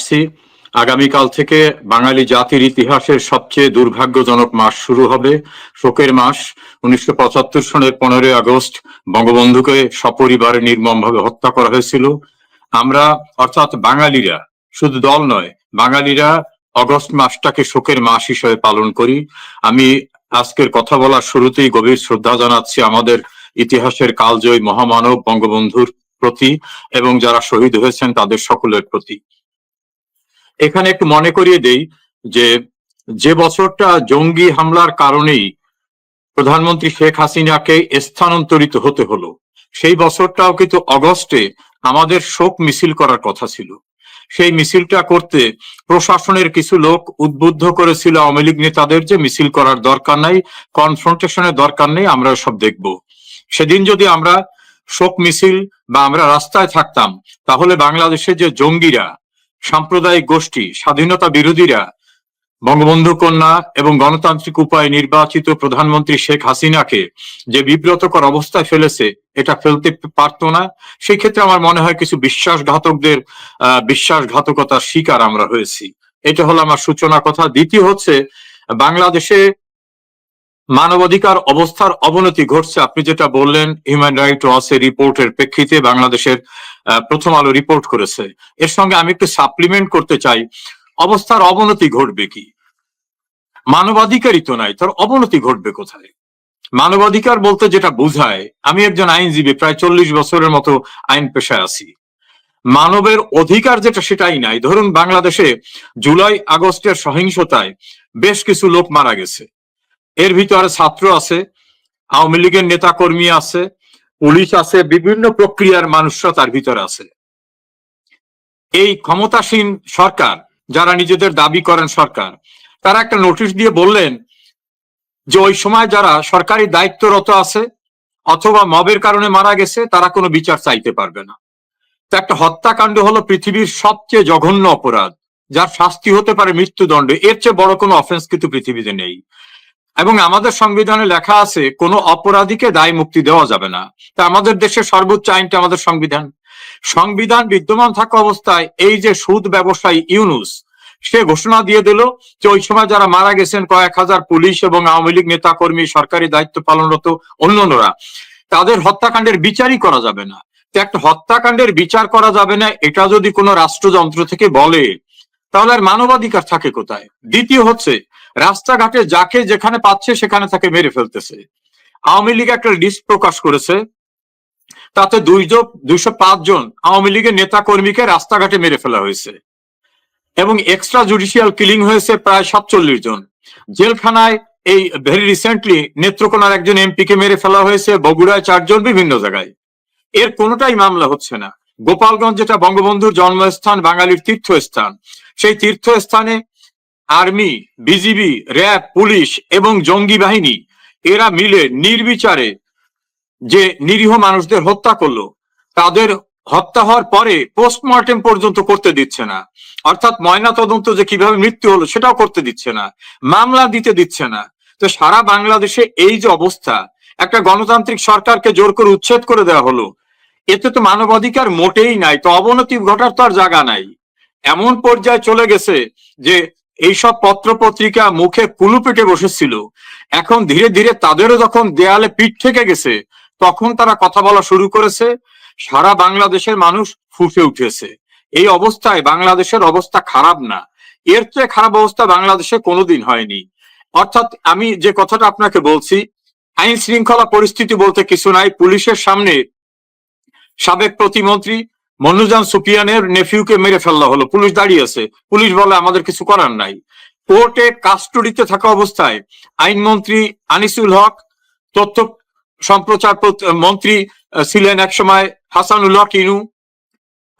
জানাচ্ছি, আগামীকাল থেকে বাঙালি জাতির ইতিহাসের সবচেয়ে দুর্ভাগ্যজনক মাস শুরু হবে, শোকের মাস। 1975 সনের 15ই আগস্ট বঙ্গবন্ধুকে সপরিবারে নির্মমভাবে হত্যা করা হয়েছিল। আমরা অর্থাৎ বাঙালিরা, শুধু দল নয়, বাঙালিরা অগস্ট মাসটাকে শোকের মাস হিসেবে পালন করি। আমি আজকের কথা বলার শুরুতেই গভীর শ্রদ্ধা জানাচ্ছি আমাদের ইতিহাসের কালজয়ী মহামানব বঙ্গবন্ধুর প্রতি এবং যারা শহীদ হয়েছেন তাদের সকলের প্রতি। এখানে একটু মনে করিয়ে দেই যে যে বছরটা জঙ্গি হামলার কারণেই প্রধানমন্ত্রী শেখ হাসিনাকে স্থানান্তরিত হতে হলো, সেই বছরটাও কিন্তু অগস্টে আমাদের শোক মিছিল করার কথা ছিল। সেই মিছিলটা করতে প্রশাসনের কিছু লোক উদ্বুদ্ধ করেছিল আওয়ামী লীগ নেতাদের যে মিছিল করার দরকার নাই, কনফ্রন্টেশনের দরকার নেই, আমরা সব দেখব। সেদিন যদি আমরা শোক মিছিল বা আমরা রাস্তায় থাকতাম, তাহলে বাংলাদেশে যে জঙ্গিরা, সাম্প্রদায়িক গোষ্ঠী, স্বাধীনতা বিরোধীরা বঙ্গবন্ধু কন্যা এবং গণতান্ত্রিক উপায়ে নির্বাচিত প্রধানমন্ত্রী শেখ হাসিনাকে যে বিব্রতকর অবস্থায় ফেলেছে, এটা ফেলতে পারতো না। সেই ক্ষেত্রে আমার মনে হয় কিছু বিশ্বাসঘাতকদের বিশ্বাসঘাতকতার শিকার আমরা হয়েছি। এটা হলো আমার সূচনা কথা। দ্বিতীয় হচ্ছে, বাংলাদেশে মানবাধিকার অবস্থার অবনতি ঘটছে। আপনি যেটা বললেন, হিউম্যান রাইট ওয়াচের রিপোর্টের প্রেক্ষিতে বাংলাদেশের প্রথম আলো রিপোর্ট করেছে। এর সঙ্গে আমি একটু সাপ্লিমেন্ট করতে চাই, অবস্থার অবনতি ঘটবে কি? মানবাধিকারই তো নাই, তার অবনতি ঘটবে কোথায়? মানবাধিকার বলতে যেটা বোঝায়, আমি একজন আইনজীবী, প্রায় 40 বছরের মতো আইন পেশায় আছি। মানবের অধিকার যেটা, সেটাই নাই। ধরুন, বাংলাদেশে জুলাই আগস্টের সহিংসতায় বেশ কিছু লোক মারা গেছে। এর ভিতরে ছাত্র আছে, আওয়ামী লীগের নেতা কর্মী আছে, পুলিশ আছে, বিভিন্ন প্রক্রিয়ার মানুষরা তার ভিতরে আছে। এই ক্ষমতাসীন সরকার, যারা নিজেদের দাবি করেন সরকার, তারা একটা নোটিশ দিয়ে বললেন যে ওই সময় যারা সরকারি দায়িত্বরত আছে অথবা মবের কারণে মারা গেছে, তারা কোনো বিচার চাইতে পারবে না। তো একটা হত্যাকাণ্ড হলো পৃথিবীর সবচেয়ে জঘন্য অপরাধ, যার শাস্তি হতে পারে মৃত্যুদণ্ড। এর চেয়ে বড় কোনো অফেন্স কিন্তু পৃথিবীতে নেই। এবং আমাদের সংবিধানে লেখা আছে, কোনো অপরাধীকে দায় মুক্তি দেওয়া যাবে না। তা আমাদের দেশের সর্বোচ্চ আইনটা আমাদের সংবিধান। সংবিধান বিদ্যমান থাকা অবস্থায় এই যে সুদ ব্যবসায়ী ইউনূস, সে ঘোষণা দিয়ে দিল যে ওই সময় যারা মারা গেছেন, কয়েক হাজার পুলিশ এবং আওয়ামী লীগ নেতা কর্মী, সরকারি দায়িত্ব পালনরত অন্যান্যরা, তাদের হত্যাকাণ্ডের বিচারই করা যাবে না। তো একটা হত্যাকাণ্ডের বিচার করা যাবে না, এটা যদি কোনো রাষ্ট্রযন্ত্র থেকে বলে, তাহলে আর মানবাধিকার থাকে কোথায়? দ্বিতীয় হচ্ছে, রাস্তাঘাটে যাকে যেখানে পাচ্ছে সেখানে তাকে মেরে ফেলতেছে। আওয়ামী লীগ একটা লিস্ট প্রকাশ করেছে, তাতে 205 জন আওয়ামী লীগের নেতা কর্মীকে রাস্তাঘাটে মেরে ফেলা হয়েছে এবং এক্সট্রা জুডিশিয়াল কিলিং হয়েছে প্রায় 47 জন। জেলখানায় এই ভেরি রিসেন্টলি নেত্রকোনার একজন এমপিকে মেরে ফেলা হয়েছে, বগুড়ায় 4 জন, বিভিন্ন জায়গায়। এর কোনোটাই মামলা হচ্ছে না। গোপালগঞ্জ, যেটা বঙ্গবন্ধুর জন্মস্থান, বাঙালির তীর্থস্থান, সেই তীর্থস্থানে আর্মি, বিজিবি, র্যাব, পুলিশ এবং জঙ্গি বাহিনী, এরা মিলে নির্বিচারে যে নিরীহ মানুষদের হত্যা করলো, তাদের হত্যা হওয়ার পরে পোস্টমর্টেম পর্যন্ত করতে দিচ্ছে না। অর্থাৎ ময়না তদন্ত যে কিভাবে মৃত্যু হলো সেটাও করতে দিচ্ছে না, মামলা দিতে দিচ্ছে না। তো সারা বাংলাদেশে এই যে অবস্থা, একটা গণতান্ত্রিক সরকারকে জোর করে উচ্ছেদ করে দেওয়া হলো, এতে তো মানবাধিকার মোটেই নাই। তো অবনতি ঘটার তো আর জায়গা নাই। এমন পর্যায়ে চলে গেছে যে এইসব পত্র পত্রিকা মুখে কুলু পেটে বসেছিল, এখন ধীরে ধীরে তাদেরও যখন দেয়ালে পিঠ থেকে গেছে, তখন তারা কথা বলা শুরু করেছে। সারা বাংলাদেশের মানুষ ফুঁসে উঠেছে। এই অবস্থায় বাংলাদেশের অবস্থা খারাপ না, এর চেয়ে খারাপ অবস্থা বাংলাদেশে কোনোদিন হয়নি। অর্থাৎ আমি যে কথাটা আপনাকে বলছি, আইন শৃঙ্খলা পরিস্থিতি বলতে কিছু নাই। পুলিশের সামনে সাবেক প্রতিমন্ত্রী মনুজান সুপিয়ানের নেফিউকে মেরে ফেলা হলো, পুলিশ দাঁড়িয়ে আছে, পুলিশ বলে আমাদের কিছু করার নাই। কোর্টে কাস্টডিতে থাকা অবস্থায় আইনমন্ত্রী আনিসুল হক, তথ্য সম্প্রচার মন্ত্রী ছিলেন একসময় হাসানুল হক ইনু,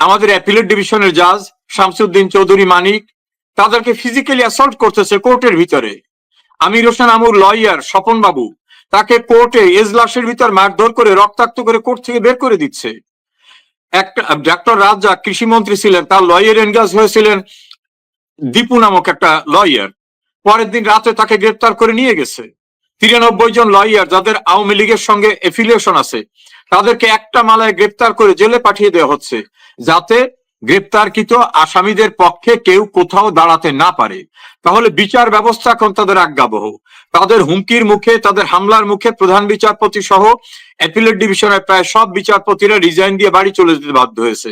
আমাদের অ্যাপিলেট ডিভিশনের জাজ শামসুদ্দিন চৌধুরী মানিক, তাদেরকে ফিজিক্যালি অ্যাসল্ট করতেছে কোর্টের ভিতরে। আমির হোসেন আমুর লয়ার স্বপন বাবু, তাকে কোর্টে এজলাসের ভিতর মারধর করে রক্তাক্ত করে কোর্ট থেকে বের করে দিচ্ছে। একটা ডক্টর রাজ্জাক কৃষিমন্ত্রী ছিলেন, তার লয়ার এনগেজ হয়েছিলেন দীপু নামক একটা লয়ার, পরের দিন রাতে তাকে গ্রেপ্তার করে নিয়ে গেছে। 93 জন লয়ার যাদের আওয়ামী লীগের সঙ্গে এফিলিয়েশন আছে, তাদেরকে একটা মালায় গ্রেপ্তার করে জেলে পাঠিয়ে দেওয়া হচ্ছে, যাতে গ্রেপ্তারকৃত আসামিদের পক্ষে কেউ কোথাও দাঁড়াতে না পারে, তাহলে বিচার ব্যবস্থা এখন তাদের আজ্ঞাবহ। তাদের হুমকির মুখে, তাদের হামলার মুখে প্রধান বিচারপতি সহ অ্যাপিলেট ডিভিশনের প্রায় সব বিচারপতিরা রিজাইন দিয়ে বাড়ি চলে যেতে বাধ্য হয়েছে।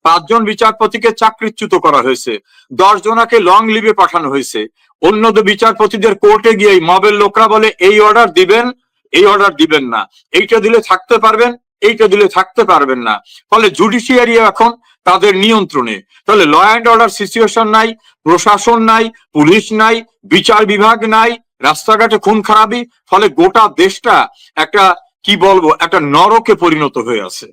5 জন বিচারপতিকে চাকরিচ্যুত করা হয়েছে, 10 জনাকে লং লিভে পাঠানো হয়েছে। অন্য বিচারপতিদের কোর্টে গিয়ে মবের লোকরা বলে এই অর্ডার দিবেন, এই অর্ডার দিবেন না, এইটা দিলে থাকতে পারবেন, এইটা দিলে থাকতে পারবেন না। ফলে জুডিশিয়ারি এখন তাদের নিয়ন্ত্রণে। তাহলে ল অ্যান্ড অর্ডার সিচুয়েশন নাই, প্রশাসন নাই, পুলিশ নাই, বিচার বিভাগ নাই, রাস্তাঘাটে খুন খারাপি। ফলে গোটা দেশটা একটা কি বলবো, একটা নরকে পরিণত হয়ে আছে।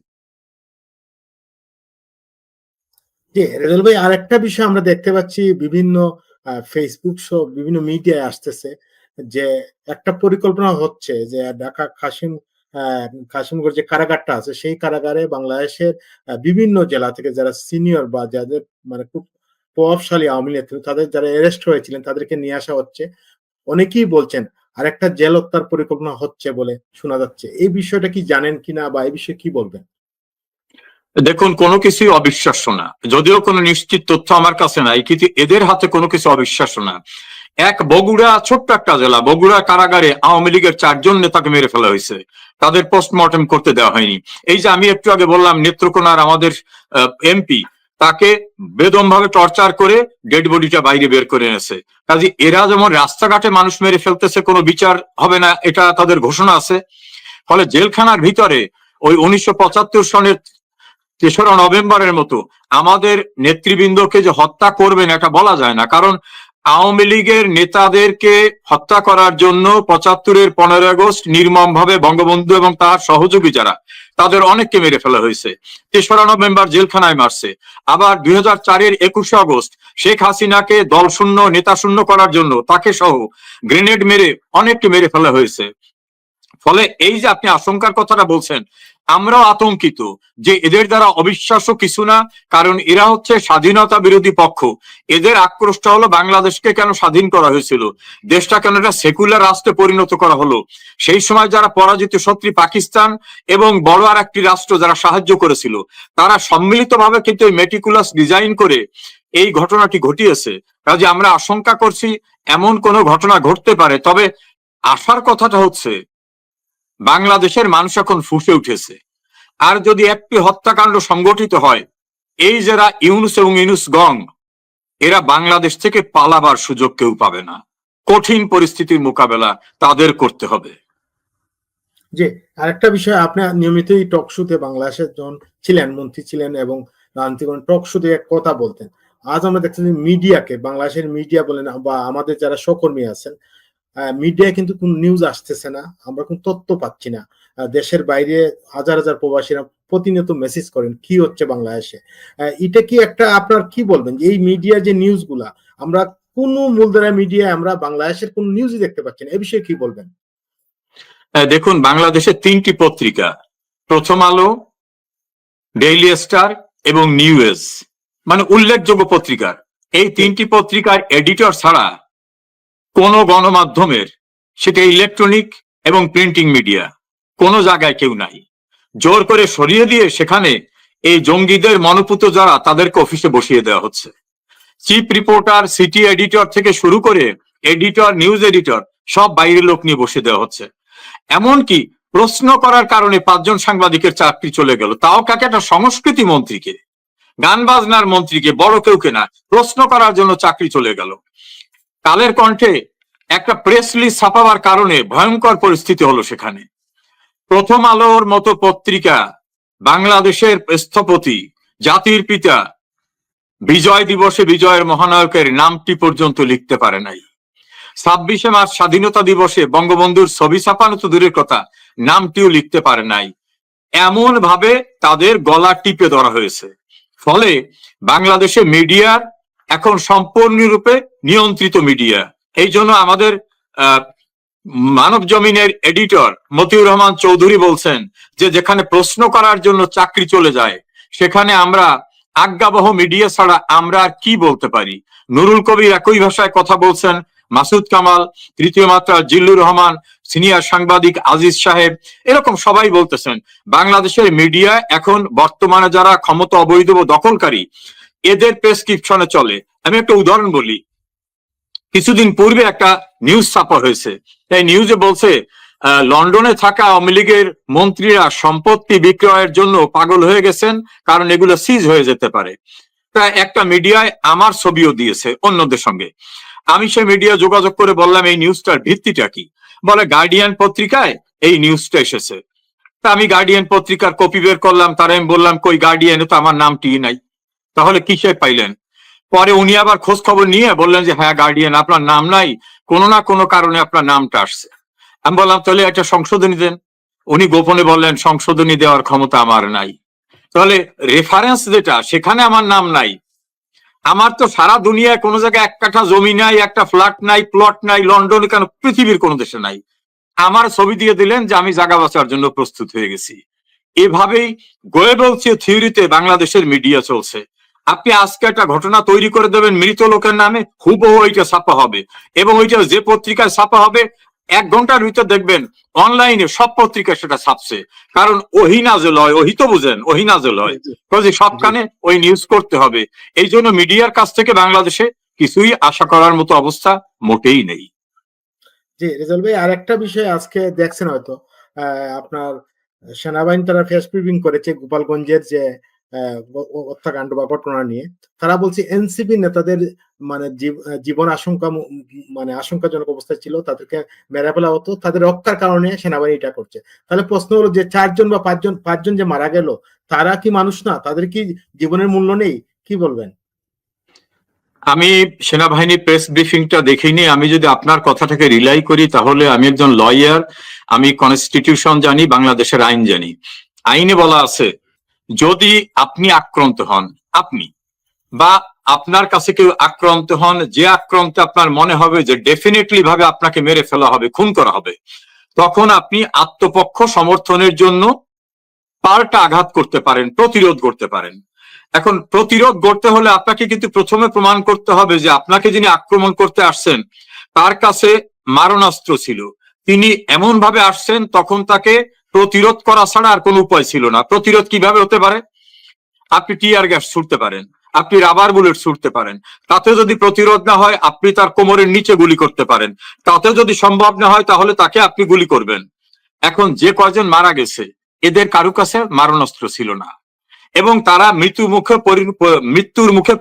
জি রেজাল ভাই, আর একটা বিষয় আমরা দেখতে পাচ্ছি বিভিন্ন ফেসবুক সহ বিভিন্ন মিডিয়ায় আসতেছে যে একটা পরিকল্পনা হচ্ছে যে ঢাকা কাশিমগঞ্জ যে কারাগারটা আছে সেই কারাগারে বাংলাদেশের বিভিন্ন জেলা থেকে যারা সিনিয়র বা যাদের মানে খুব প্রভাবশালী আওয়ামী নেতা তাদের যারা অ্যারেস্ট হয়েছিলেন তাদেরকে নিয়ে আসা হচ্ছে। অনেকেই বলছেন আরেকটা জেল হত্যার পরিকল্পনা হচ্ছে বলে শোনা যাচ্ছে। এই বিষয়টা কি জানেন কিনা বা এই বিষয়ে কি বলবেন? দেখুন, কোনো কিছুই অবিশ্বাস্য না, যদিও কোনো নিশ্চিত তথ্য আমার কাছে নাই, কিন্তু এদের হাতে কোনো কিছু অবিশ্বাস্য না। এক বগুড়া, ছোট্ট একটা জেলা, বগুড়া কারাগারে আওয়ামী লীগের 4 জন নেতাকে মেরে ফেলা হয়েছে, তাদের পোস্টমর্টম করতে দেওয়া হয়নি। এই যে আমি একটু আগে বললাম নেত্রকোনার আমাদের এমপি, তাকে বেদম ভাবে টর্চার করে ডেড বডিটা বাইরে বের করে এনেছে। কাজে এরা যেমন রাস্তাঘাটে মানুষ মেরে ফেলতেছে, কোনো বিচার হবে না, এটা তাদের ঘোষণা আছে। ফলে জেলখানার ভিতরে ওই 1975 সনের 3রা নভেম্বরের মতো আমাদের নেতৃবৃন্দকে যে হত্যা করবেন এটা বলা যায় না, কারণ আওয়ামী লীগের নেতাদেরকে হত্যা করার জন্য 75-এর 15 আগস্ট নির্মম ভাবে বঙ্গবন্ধু এবং তার সহযোগী যারা, তাদের অনেককে মেরে ফেলা হয়েছে। 3রা নভেম্বর জেলখানায় মারছে। আবার 2004-এর 21শে আগস্ট শেখ হাসিনাকে দল শূন্য, নেতা শূন্য করার জন্য তাকে সহ গ্রেনেড মেরে অনেককে মেরে ফেলা হয়েছে। ফলে এই যে আপনি আশঙ্কার কথাটা বলছেন, আমরাও আতঙ্কিত যে এদের দ্বারা অবিশ্বাস্য কিছু না, কারণ এরা হচ্ছে স্বাধীনতা বিরোধী পক্ষ। এদের আক্রোশটা হলো বাংলাদেশকে কেন স্বাধীন করা হয়েছিল, দেশটা কেন একটা সেকুলার রাষ্ট্রে পরিণত করা হলো। সেই সময় যারা পরাজিত শত্রু পাকিস্তান এবং বড় আর একটি রাষ্ট্র যারা সাহায্য করেছিল, তারা সম্মিলিতভাবে কিন্তু মেটিকুলাস ডিজাইন করে এই ঘটনাটি ঘটিয়েছে। কাজে আমরা আশঙ্কা করছি এমন কোন ঘটনা ঘটতে পারে। তবে আশার কথাটা হচ্ছে বাংলাদেশের মানুষ এখন ফুঁসে উঠেছে। আর যদি একটি হত্যাকাণ্ড সংগঠিত হয়, এই যারা ইউনুস এবং ইউনুস গং, এরা বাংলাদেশ থেকে পালাবার সুযোগ কেউ পাবে না। কঠিন পরিস্থিতির মোকাবেলা তাদের করতে হবে। যে আরেকটা বিষয়, আপনি নিয়মিতই টক শোতে বাংলাদেশের যখন ছিলেন, মন্ত্রী ছিলেন এবং রাজনীতি টক শোতে এক কথা বলতেন। আজ আমরা দেখছি যে মিডিয়াকে, বাংলাদেশের মিডিয়া বলেন বা আমাদের যারা সহকর্মী আছেন, মিডিয়ায় কিন্তু কোন নিউজ আসতেছে না, আমরা কোন তথ্য পাচ্ছি না। দেশের বাইরে হাজার হাজার প্রবাসীরা প্রতিনিয়ত মেসেজ করেন কি হচ্ছে বাংলাদেশে। এটা কি একটা, আপনার কি বলবেন এই মিডিয়া যে নিউজ গুলা, আমরা কোন মূলধারা মিডিয়ায় আমরা বাংলাদেশের কোন নিউজই দেখতে পাচ্ছি না, এ বিষয়ে কি বলবেন? দেখুন, বাংলাদেশের 3টি পত্রিকা, প্রথম আলো, ডেইলি স্টার এবং নিউজ, মানে উল্লেখযোগ্য পত্রিকার, এই 3টি পত্রিকার এডিটর ছাড়া কোন গণমাধ্যমের, সেটা ইলেকট্রনিক এবং প্রিন্টিং মিডিয়া, কোন জায়গায় কেউ নাই। জোর করে সরিয়ে দিয়ে সেখানে এই জঙ্গিদের মনোপুত যারা, তাদেরকে অফিসে বসিয়ে দেওয়া হচ্ছে। চিফ রিপোর্টার, সিটি এডিটর থেকে শুরু করে এডিটর, নিউজ এডিটর, সব বাইরের লোক নিয়ে বসে দেওয়া হচ্ছে। এমনকি প্রশ্ন করার কারণে 5 জন সাংবাদিকের চাকরি চলে গেল, তাও কাকে? একটা সংস্কৃতি মন্ত্রীকে, গান বাজনার মন্ত্রীকে, বড় কেউকে না, প্রশ্ন করার জন্য চাকরি চলে গেল। কালের কণ্ঠে একটা প্রেস লিস্ট ছাপাবার কারণে ভয়ঙ্কর পরিস্থিতি হলো সেখানে। প্রথম আলোর মতো পত্রিকা বাংলাদেশের স্থপতি, জাতির পিতা বিজয় দিবসে বিজয়ের মহানায়কের নামটি পর্যন্ত লিখতে পারে নাই। 26শে মার্চ স্বাধীনতা দিবসে বঙ্গবন্ধুর ছবি ছাপানো তো দূরের কথা, নামটিও লিখতে পারে নাই। এমন ভাবে তাদের গলা টিপে ধরা হয়েছে। ফলে বাংলাদেশে মিডিয়ার এখন সম্পূর্ণরূপে নিয়ন্ত্রিত মিডিয়া। এই জন্য আমাদের মানব জমিনের এডিটর মতিউর রহমান চৌধুরী বলছেন যে যেখানে প্রশ্ন করার জন্য চাকরি চলে যায়, সেখানে আমরা আজ্ঞাবহ মিডিয়া ছাড়া আমরা আর কি বলতে পারি। নুরুল কবির একই ভাষায় কথা বলছেন, মাসুদ কামাল, তৃতীয় মাত্রা জিল্লুর রহমান, সিনিয়র সাংবাদিক আজিজ সাহেব, এরকম সবাই বলতেছেন বাংলাদেশের মিডিয়া এখন বর্তমানে যারা ক্ষমতা অবৈধ দখলকারী, এদের প্রেসক্রিপশনে চলে। আমি একটা উদাহরণ বলি, কিছুদিন পূর্বে একটা নিউজ ছাপা হয়েছে, এই নিউজে বলছে লন্ডনে থাকা আওয়ামী লীগের মন্ত্রীরা সম্পত্তি বিক্রয়ের জন্য পাগল হয়ে গেছেন, কারণ এগুলো সিজ হয়ে যেতে পারে। তা একটা মিডিয়ায় আমার ছবিও দিয়েছে অন্যদের সঙ্গে। আমি সেই মিডিয়া যোগাযোগ করে বললাম এই নিউজটার ভিত্তিটা কি, বলে গার্ডিয়ান পত্রিকায় এই নিউজটা এসেছে। তা আমি গার্ডিয়ান পত্রিকার কপি বের করলাম, তারা আমি বললাম কই গার্ডিয়ানে তো আমার নামটি নাই, তাহলে কিসে পাইলেন? পরে উনি আবার খোঁজ খবর নিয়ে বললেন যে হ্যাঁ গার্ডিয়ান আপনার নাম নাই, কোনো না কোনো কারণে আপনার নামটা আসছে। আমি বললাম তাহলে একটা সংশোধনী দেন। উনি গোপনে বললেন সংশোধনী দেওয়ার ক্ষমতা আমার নাই। তাহলে রেফারেন্স যেটা, সেখানে আমার নাম নাই। আমার তো সারা দুনিয়ায় কোনো জায়গায় এক কাঠা জমি নাই, একটা ফ্ল্যাট নাই, প্লট নাই, লন্ডনে কেন পৃথিবীর কোনো দেশে নাই। আমার ছবি দিয়ে দিলেন যে আমি জায়গা বাঁচার জন্য প্রস্তুত হয়ে গেছি। এভাবেই গোয়েবল থিওরিতে বাংলাদেশের মিডিয়া চলছে। আপনি আজকে একটা ঘটনা তৈরি করে দেবেন মৃত লোকের নামে, হুবহু ওইটা ছাপা হবে, এবং ওইটা যে পত্রিকায় ছাপা হবে 1 ঘন্টার ভিতর দেখবেন অনলাইনে সব পত্রিকা সেটা ছাপছে। কারণ ওহি নাজেল হয়, ওহি তো বুঝেন, ওহি নাজেল হয়, কাজে সব কানে ওই নিউজ করতে হবে। এই জন্য মিডিয়ার কাছ থেকে বাংলাদেশে কিছুই আশা করার মতো অবস্থা মোটেই নেই। জি রেজাল ভাই, আরেকটা বিষয় আজকে দেখছেন হয়তো, আপনার সেনাবাহিনী তারা ফেস ব্রিফিং করেছে গোপালগঞ্জের যে হত্যাকাণ্ড বা ঘটনা নিয়ে। তারা বলছে এনসিপি নেতাদের মানে জীবন আশঙ্কা, মানে আশঙ্কাজনক অবস্থায় ছিল, তাদেরকে মেরে ফেলা হতো, তাদের রক্ষার কারণে সেনাবাহিনী এটা করছে। তাহলে প্রশ্ন হলো যে 4জন বা 5জন যে মারা গেল, তারা কি মানুষ না? তাদের কি জীবনের মূল্য নেই? কি বলবেন? আমি সেনাবাহিনীর প্রেস ব্রিফিংটা দেখিনি। আমি যদি আপনার কথাটাকে রিলাই করি, তাহলে আমি একজন লয়ার, আমি কনস্টিটিউশন জানি, বাংলাদেশের আইন জানি। আইনে বলা আছে যদি আপনি আক্রান্ত হন, আপনি বা আপনার কাছে কেউ আক্রান্ত হন, যে আক্রান্ত আপনার মনে হবে যে ডেফিনেটলি ভাবে আপনাকে মেরে ফেলা হবে, খুন করা হবে, তখন আপনি আত্মপক্ষ সমর্থনের জন্য পাল্টা আঘাত করতে পারেন, প্রতিরোধ করতে পারেন। এখন প্রতিরোধ করতে হলে আপনাকে কিন্তু প্রথমে প্রমাণ করতে হবে যে আপনাকে যিনি আক্রমণ করতে আসছেন তার কাছে মারণাস্ত্র ছিল, তিনি এমন ভাবে আসছেন তখন তাকে প্রতিরোধ করা ছাড়া আর কোনো উপায় ছিল না। প্রতিরোধ কিভাবে হতে পারে? আপনি টিয়ার গ্যাস ছুটতে পারেন, আপনি রাবার বুলেট ছুটতে পারেন, তাতে যদি প্রতিরোধ না হয় আপনি তার কোমরের নিচে গুলি করতে পারেন, তাতে যদি সম্ভব না হয় তাহলে তাকে আপনি গুলি করবেন। এখন যে কয়জন মারা গেছে এদের কারো কাছে মারণাস্ত্র ছিল না, এবং তারা মৃত্যুর মুখে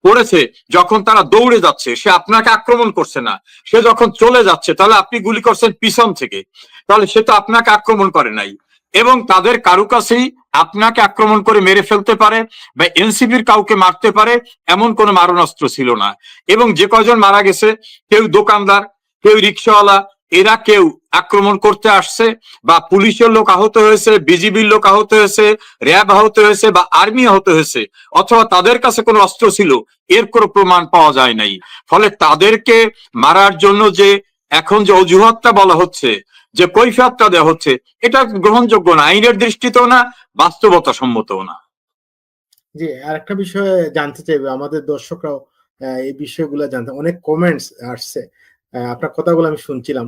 পড়েছে যখন তারা দৌড়ে যাচ্ছে। সে আপনাকে আক্রমণ করছে না, সে যখন চলে যাচ্ছে, তাহলে আপনি গুলি করছেন পিছন থেকে, তাহলে সে তো আপনাকে আক্রমণ করে নাই। এবং তাদের কারো কাছেই আপনাকে আক্রমণ করে মেরে ফেলতে পারে বা এনসিপির কাউকে মারতে পারে এমন কোনো মারণাস্ত্র ছিল না। এবং যে কয়জন মারা গেছে, কেউ দোকানদার, কেউ রিক্সাওয়ালা, এরা কেউ আক্রমণ করতে আসছে বা পুলিশের লোক আহত হয়েছে, বিজিবির লোক আহত হয়েছে, র্যাব আহত হয়েছে বা আর্মি আহত হয়েছে, অথবা তাদের কাছে কোনো অস্ত্র ছিল, এর কোনো প্রমাণ পাওয়া যায় নাই। ফলে তাদেরকে মারার জন্য যে এখন যে অজুহাতটা বলা হচ্ছে, যে কৈফিয়তটা দেওয়া হচ্ছে, এটা গ্রহণযোগ্য না, আইনের দৃষ্টিতেও না, বাস্তবতা সম্মতও না। জি, আরেকটা বিষয় জানতে চাইবে আমাদের দর্শকরাও, এই বিষয়গুলো জানতে অনেক কমেন্টস আসছে। আপনার কথাগুলো আমি শুনছিলাম।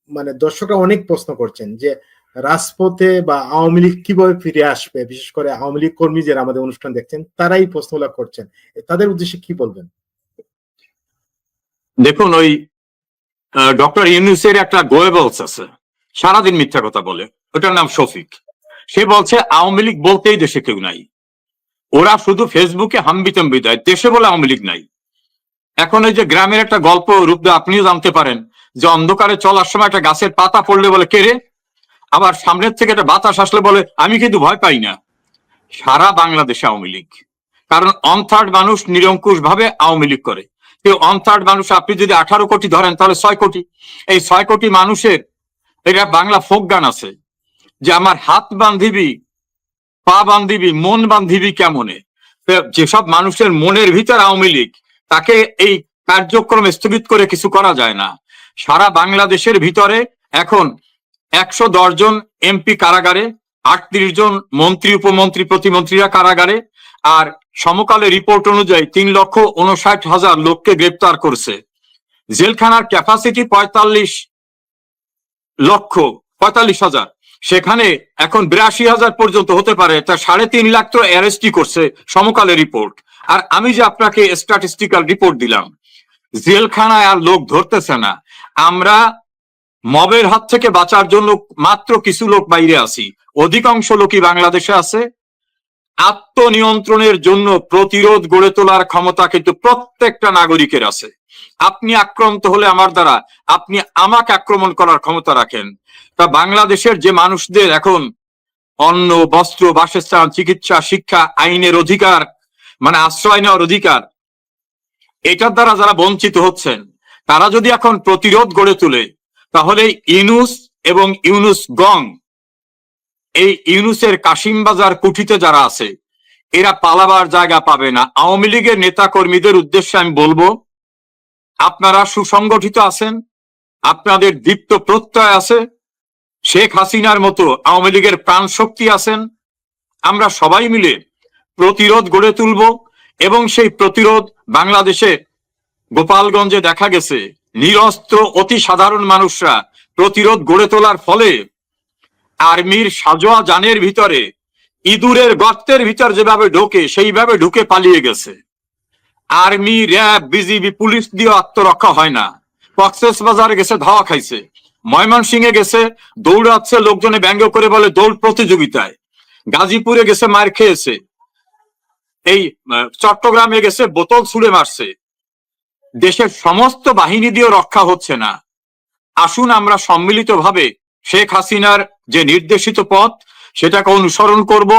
মানে দর্শকরা অনেক প্রশ্ন করছেন যে রাজপথে বা আওয়ামী লীগ কিভাবে ফিরে আসবে, বিশেষ করে আওয়ামী লীগ কর্মী যারা আমাদের অনুষ্ঠান দেখছেন তারাই প্রশ্নগুলো করছেন। তাদের উদ্দেশ্যে কি বলবেন? দেখুন, ওই ডক্টর ইউনূসের একটা গোয়েবলস আছে, সারাদিন মিথ্যা কথা বলে, ওটার নাম শফিক। সে বলছে আওয়ামী লীগ বলতেই দেশে কেউ নাই, ওরা শুধু ফেসবুকে হাম্বিতম্বি দেয়, দেশে বলে আওয়ামী লীগ নাই। এখন এই যে গ্রামের একটা গল্প রূপ আপনিও জানতে পারেন যে অন্ধকারে চলার সময় একটা গাছের পাতা পড়লে বলে কে রে, আবার সামনের থেকে একটা বাতাস আসলে বলে আমি কিন্তু ভয় পাই না। সারা বাংলাদেশে আওয়ামী লীগ, কারণ 1/3 মানুষ নিরঙ্কুশ ভাবে আওয়ামী লীগ করে। 1/3 মানুষ, আপনি যদি 18 কোটি ধরেন তাহলে 6 কোটি। এই 6 কোটি মানুষের এটা বাংলা ফোক গান আছে যে আমার হাত বান্ধিবি, পা বান্ধিবি, মন বান্ধিবি কেমনে। যেসব মানুষের মনের ভিতর আওয়ামী লীগ, তাকে এই কার্যক্রম স্থগিত করে কিছু করা যায় না। সারা বাংলাদেশের ভিতরে এখন 110 জন এমপি কারাগারে, 38 জন মন্ত্রী, উপমন্ত্রী, প্রতিমন্ত্রীরা কারাগারে, আর সমকালে রিপোর্ট অনুযায়ী 3,59,000 লোককে গ্রেপ্তার করছে। জেলখানার ক্যাপাসিটি 45,000, সেখানে এখন 82,000 পর্যন্ত হতে পারে, তা 3.5 লাখ তো অ্যারেস্টই করছে সমকালের রিপোর্ট। আর আমি যে আপনাকে স্ট্যাটিস্টিক্যাল রিপোর্ট দিলাম, জেলখানায় আর লোক ধরতেছে না। আমরা মবের হাত থেকে বাঁচার জন্য মাত্র কিছু লোক বাইরে আছি, অধিকাংশ লোকই বাংলাদেশে আছে। আত্মনিয়ন্ত্রণের জন্য প্রতিরোধ গড়ে তোলার ক্ষমতা কিন্তু প্রত্যেকটা নাগরিকের আছে। আপনি আক্রান্ত হলে আমার দ্বারা, আপনি আমাকে আক্রমণ করার ক্ষমতা রাখেন। তা বাংলাদেশের যে মানুষদের এখন অন্ন, বস্ত্র, বাসস্থান, চিকিৎসা, শিক্ষা, আইনের অধিকার, মানে আশ্রয় নেওয়ার অধিকার, এটার দ্বারা যারা বঞ্চিত হচ্ছেন, তারা যদি এখন প্রতিরোধ গড়ে তোলে, তাহলে ইউনুস এবং ইউনুস গং, এই ইউনুসের কাশিমবাজার কুঠিতে যারা আছে, এরা পালাবার জায়গা পাবে না। আওয়ামী লীগের নেতা কর্মীদের উদ্দেশ্যে আমি বলবো, আপনারা সুসংগঠিত আছেন, আপনাদের দীপ্ত প্রত্যয় আছে, শেখ হাসিনার মতো আওয়ামী লীগের প্রাণ শক্তি আছেন। আমরা সবাই মিলে প্রতিরোধ গড়ে তুলব, এবং সেই প্রতিরোধ বাংলাদেশে গোপালগঞ্জে দেখা গেছে নিরস্ত্র অতি সাধারণ মানুষরা প্রতিরোধ গড়ে তোলার ফলে আর্মির সাজোয়া যানের ভিতরে ইঁদুরের গর্তের ভিতর যেভাবে ঢোকে সেইভাবে ঢুকে পালিয়ে গেছে। আর্মি, র্যাব, বিজিবি, পুলিশ দিয়ে আত্মরক্ষা হয় না। কক্সবাজারে গেছে, ধাওয়া খাইছে। ময়মনসিংহে গেছে, দৌড়াচ্ছে, লোকজনে ব্যঙ্গ করে বলে দৌড় প্রতিযোগিতায়। গাজীপুরে গেছে, মার খেয়েছে। এই চট্টগ্রামে গেছে, বোতল ছুঁড়ে মারছে। দেশের সমস্ত বাহিনী দিয়েও রক্ষা হচ্ছে না। আসুন আমরা সম্মিলিতভাবে শেখ হাসিনার যে নির্দেশিত পথ, সেটাকে অনুসরণ করব।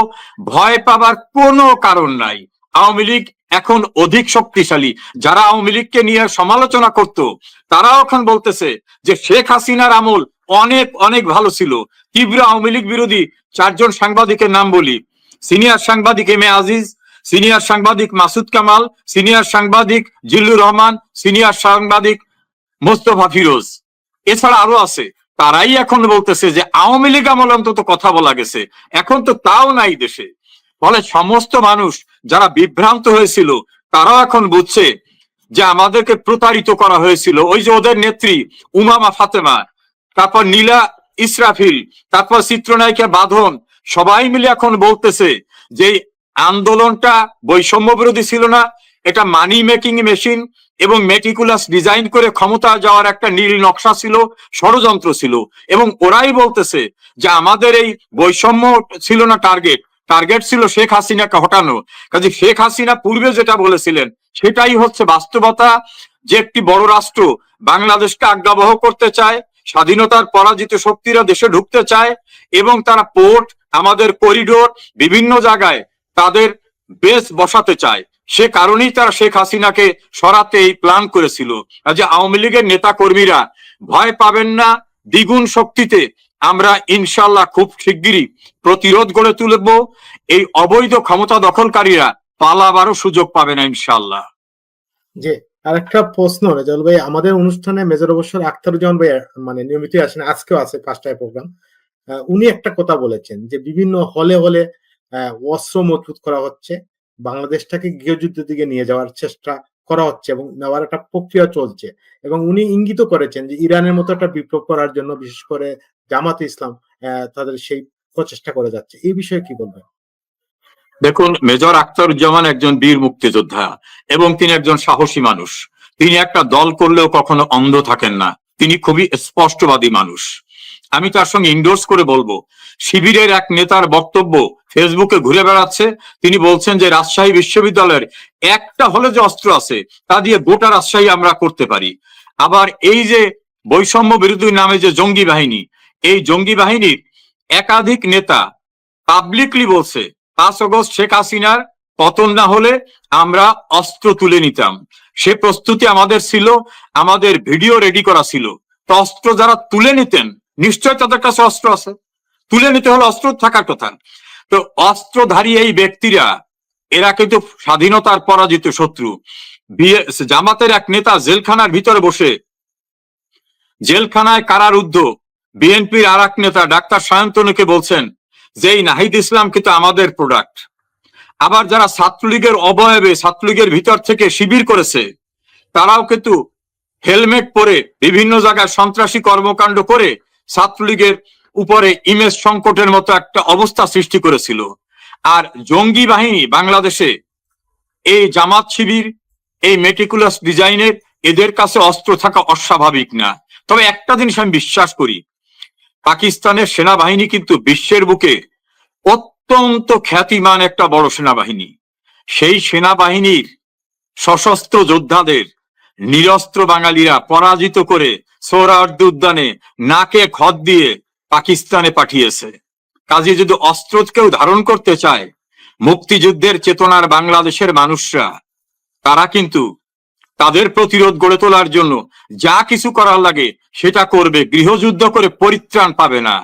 ভয় পাবার কোনো কারণ নাই। আওয়ামী লীগ এখন অধিক শক্তিশালী। যারা আওয়ামী লীগকে নিয়ে সমালোচনা করত, তারাও এখন বলতেছে যে শেখ হাসিনার আমল অনেক অনেক ভালো ছিল। তীব্র আওয়ামী লীগ বিরোধী 4 জন সাংবাদিকের নাম বলি: সিনিয়র সাংবাদিক এম এ আজিজ, সিনিয়র সাংবাদিক মাসুদ কামাল, সিনিয়র সাংবাদিক জিল্লুর রহমান, সিনিয়র সাংবাদিক মোস্তফা ফিরোজ, এছাড়া আরো আছে। তারাই এখন বলতেছে যে আওয়ামী লীগ আমল অন্তত কথা বলা গেছে, এখন তো তাও নাই দেশে। ফলে সমস্ত মানুষ যারা বিভ্রান্ত হয়েছিল, তারাও এখন বুঝছে যে আমাদেরকে প্রতারিত করা হয়েছিল। ওই যে ওদের নেত্রী উমামা ফাতেমা, তারপর নীলা ইসরাফিল, তারপর চিত্রনায়িকা বাঁধন, সবাই মিলে এখন বলতেছে যে আন্দোলনটা বৈষম্য বিরোধী ছিল না, এটা মানি মেকিং মেশিন এবং মেটিকুলাস ডিজাইন করে ক্ষমতা যাওয়ার একটা নীল নকশা ছিল, ষড়যন্ত্র ছিল। এবং ওরাই বলতেছে যে আমাদের এই বৈষম্য ছিল না, টার্গেট ছিল শেখ হাসিনাকে হটানো। কাজে শেখ হাসিনা পূর্বে যেটা বলেছিলেন সেটাই হচ্ছে বাস্তবতা, যে একটি বড় রাষ্ট্র বাংলাদেশকে আজ্ঞাবহ করতে চায়, স্বাধীনতার পরাজিত শক্তিরা দেশে ঢুকতে চায়, এবং তারা পোর্ট, আমাদের করিডোর, বিভিন্ন জায়গায় তাদের বেস বসাতে চায়। সে কারণেই তারা শেখ হাসিনাকে সরাতে এই প্ল্যান করেছিল। যে আওয়ামী লীগের নেতা কর্মীরা ভয় পাবেন না, দ্বিগুণ শক্তিতে আমরা ইনশাল্লাহ খুব শিগগিরই প্রতিরোধ গড়ে তুলব। এই অবৈধ ক্ষমতা দখলকারীরা পালাবারও সুযোগ পাবে না ইনশাল্লাহ। যে আরেকটা প্রশ্ন, রেজাউল ভাই, আমাদের অনুষ্ঠানে মেজর অবসর আখতারুজ্জামান ভাই মানে নিয়মিতই আসেন, আজকেও আছে 5টায় প্রোগ্রাম। উনি একটা কথা বলেছেন যে বিভিন্ন হলে হলে অস্ত্র মজবুত করা হচ্ছে, বাংলাদেশটাকে গৃহযুদ্ধের দিকে নিয়ে যাওয়ার চেষ্টা করা হচ্ছে এবং নেওয়ার একটা প্রক্রিয়া চলছে। এবং উনি ইঙ্গিত করেছেন যে ইরানের মতো একটা বিপ্লব করার জন্য বিশেষ করে জামাতে ইসলাম তাদের সেই প্রচেষ্টা করে যাচ্ছে। এই বিষয়ে কি বলবেন? দেখুন, মেজর আখতারুজ্জামান একজন বীর মুক্তিযোদ্ধা এবং তিনি একজন সাহসী মানুষ। তিনি একটা দল করলেও কখনো অন্ধ থাকেন না, তিনি খুবই স্পষ্টবাদী মানুষ। আমি তার সঙ্গে ইন্ডোর্স করে বলবো, শিবিরের এক নেতার বক্তব্য ফেসবুকে ঘুরে বেড়াচ্ছে। তিনি বলছেন যে রাজশাহী বিশ্ববিদ্যালয়ের একটা হলে যে অস্ত্র আছে তা দিয়ে গোটা রাজশাহী আমরা করতে পারি। আবার এই যে বৈষম্য বিরোধী নামে যে জঙ্গি বাহিনী, এই জঙ্গি বাহিনীর একাধিক নেতা পাবলিকলি বলছে 5 আগস্ট শেখ হাসিনার পতন না হলে আমরা অস্ত্র তুলে নিতাম। সে প্রস্তুতি আমাদের ছিল, আমাদের ভিডিও রেডি করা ছিল। তো অস্ত্র যারা তুলে নিতেন, নিশ্চয় তাদের কাছে অস্ত্র আছে, তুলে নিতে হলে অস্ত্র থাকার কথা। তো অস্ত্রধারী এই ব্যক্তিরা, এরা কিন্তু স্বাধীনতার পরাজিত শত্রু। জামাতের এক নেতা জেলখানার ভিতরে বসে, জেলখানায় কারারুদ্ধ বিএনপির আর এক নেতা ডাক্তার সায়ন্তনুকে বলছেন যে এই নাহিদ ইসলাম কিন্তু আমাদের প্রোডাক্ট। আবার যারা ছাত্রলীগের অবয়বে ছাত্রলীগের ভিতর থেকে শিবির করেছে, তারাও কিন্তু হেলমেট পরে বিভিন্ন জায়গায় সন্ত্রাসী কর্মকাণ্ড করে ছাত্রলীগের উপরে ইমেজ সংকটের মতো একটা অবস্থা সৃষ্টি করেছিল। আর জঙ্গি বাহিনী বাংলাদেশে এই জামাত শিবির, এই মেটিকুলাস ডিজাইনের, এদের কাছে অস্ত্র থাকা অস্বাভাবিক না। তবে একটা জিনিস আমি বিশ্বাস করি, পাকিস্তানের সেনাবাহিনী কিন্তু বিশ্বের বুকে অত্যন্ত খ্যাতিমান একটা বড় সেনাবাহিনী। সেই সেনাবাহিনীর সশস্ত্র যোদ্ধাদের নিরস্ত্র বাঙালিরা পরাজিত করে সোহরাওয়ার্দী উদ্যানে নাকে খত দিয়ে পাকিস্তানে পাঠিয়েছে। কাজে যদি অস্ত্র কেউ ধারণ করতে চায়, মুক্তিযুদ্ধের চেতনার বাংলাদেশের মানুষরা তারা কিন্তু তাদের প্রতিরোধ গড়ে তোলার জন্য যা কিছু করার লাগে সেটা করবে, গৃহযুদ্ধ করে পরিত্রাণ পাবে না।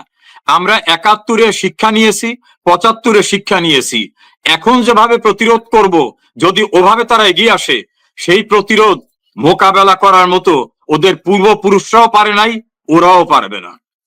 আমরা ৭১-এ শিক্ষা নিয়েছি, ৭৫-এ শিক্ষা নিয়েছি। এখন যেভাবে প্রতিরোধ করব, যদি ওভাবে তারা এগিয়ে আসে, সেই প্রতিরোধ মোকাবেলা করার মতো ওদের পূর্বপুরুষরাও পারে নাই, ওরাও পারবে না।